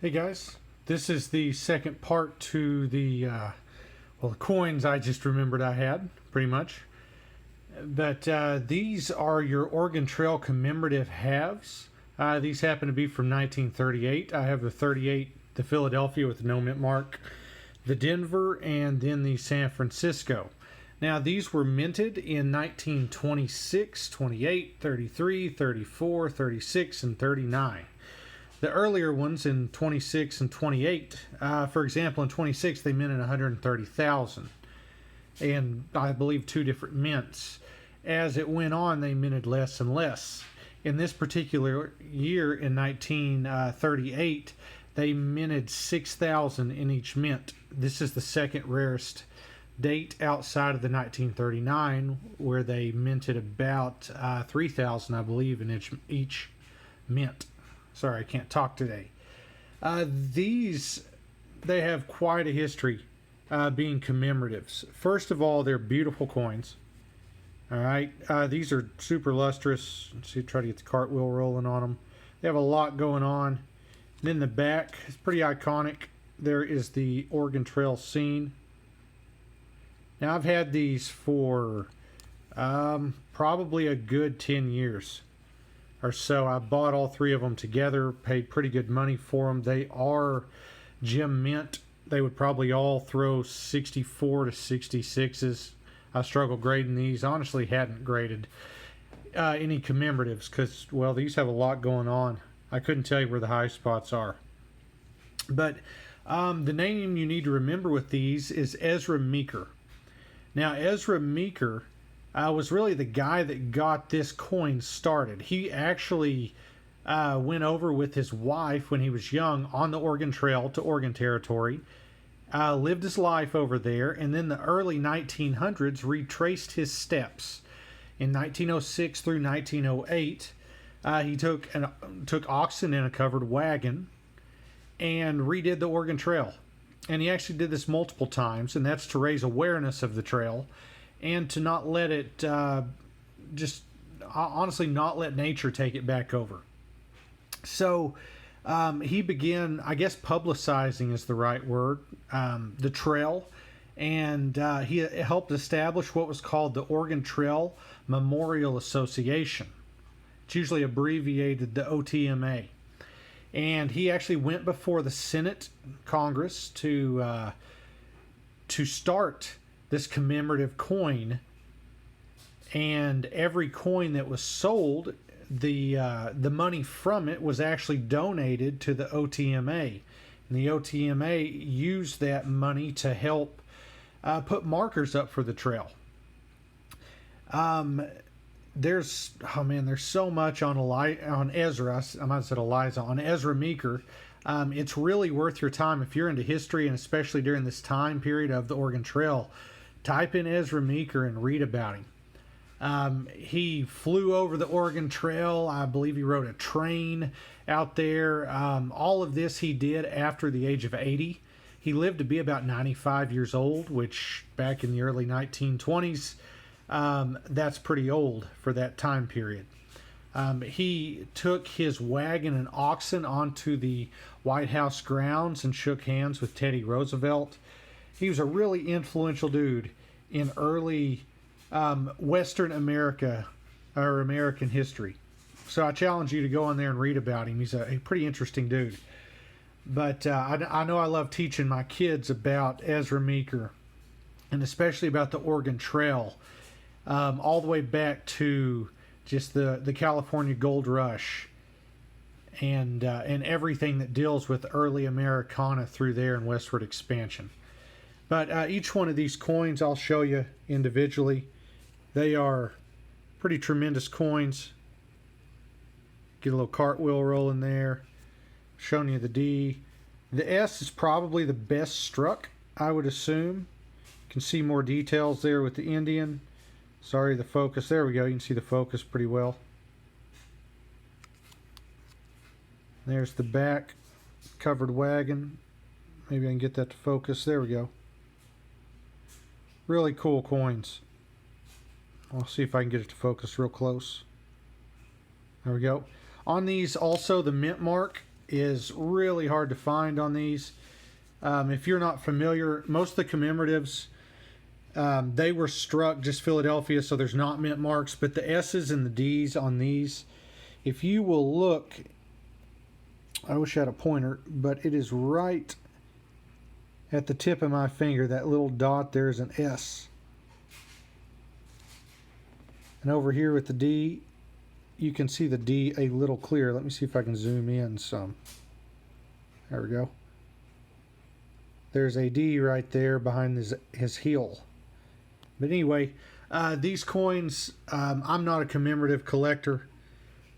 Hey guys, this is the second part to the coins I just remembered I had, pretty much. But these are your Oregon Trail Commemorative Halves. These happen to be from 1938. I have the 38, the Philadelphia with no mint mark, the Denver, and then the San Francisco. Now these were minted in 1926, 28, 33, 34, 36, and 39. The earlier ones in 26 and 28, for example, in 26 they minted 130,000, and I believe two different mints. As it went on, they minted less and less. In this particular year, in 1938, they minted 6,000 in each mint. This is the second rarest date outside of the 1939, where they minted about 3,000, I believe, in each mint. Sorry, I can't talk today. They have quite a history being commemoratives. First of all, they're beautiful coins. All right, these are super lustrous. Let's see, try to get the cartwheel rolling on them. They have a lot going on. And in the back, it's pretty iconic. There is the Oregon Trail scene. Now, I've had these for probably a good 10 years or so. I bought all three of them together, paid pretty good money for them. They are gem mint. They would probably all throw 64 to 66s. I struggle grading these. Honestly, hadn't graded any commemoratives because, well, these have a lot going on. I couldn't tell you where the high spots are. But the name you need to remember with these is Ezra Meeker. Now, Ezra Meeker was really the guy that got this coin started. He actually went over with his wife when he was young on the Oregon Trail to Oregon Territory, lived his life over there, and then the early 1900s retraced his steps. In 1906 through 1908, he took oxen in a covered wagon and redid the Oregon Trail. And he actually did this multiple times, and that's to raise awareness of the trail and to not let it honestly not let nature take it back over. So he began, I guess publicizing is the right word, the trail, and he helped establish what was called the Oregon Trail Memorial Association. It's usually abbreviated the OTMA. And he actually went before the Senate Congress to start this commemorative coin, and every coin that was sold, the money from it was actually donated to the OTMA, and the OTMA used that money to help put markers up for the trail. There's so much on Ezra. I might have said Eliza, on Ezra Meeker. It's really worth your time if you're into history, and especially during this time period of the Oregon Trail. Type in Ezra Meeker and read about him. He flew over the Oregon Trail. I believe he rode a train out there. All of this he did after the age of 80. He lived to be about 95 years old, which back in the early 1920s, that's pretty old for that time period. He took his wagon and oxen onto the White House grounds and shook hands with Teddy Roosevelt. He was a really influential dude in early Western America, or American history. So I challenge you to go on there and read about him. He's a pretty interesting dude. But I know I love teaching my kids about Ezra Meeker, and especially about the Oregon Trail, all the way back to just the California Gold Rush, and everything that deals with early Americana through there and westward expansion. But each one of these coins I'll show you individually. They are pretty tremendous coins. Get a little cartwheel rolling there. Showing you the D. The S is probably the best struck, I would assume. You can see more details there with the Indian. Sorry, the focus. There we go. You can see the focus pretty well. There's the back covered wagon. Maybe I can get that to focus. There we go. Really cool coins. I'll see if I can get it to focus real close. There we go. On these also, the mint mark is really hard to find on these. If you're not familiar, most of the commemoratives, they were struck just Philadelphia, so there's not mint marks, but the S's and the D's on these, if you will look, I wish I had a pointer, but it is right at the tip of my finger. That little dot there is an S. And over here with the D, you can see the D a little clearer. Let me see if I can zoom in some. There we go. There's a D right there behind his heel. But anyway, these coins, I'm not a commemorative collector,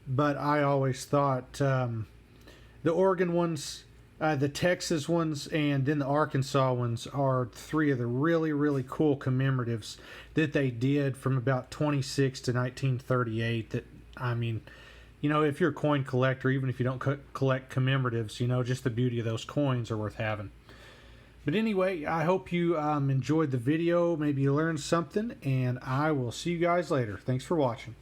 but I always thought the Oregon ones, the Texas ones, and then the Arkansas ones are three of the really, really cool commemoratives that they did from about 26 to 1938. That, I mean, you know, if you're a coin collector, even if you don't collect commemoratives, you know, just the beauty of those coins are worth having. But anyway, I hope you enjoyed the video. Maybe you learned something, and I will see you guys later. Thanks for watching.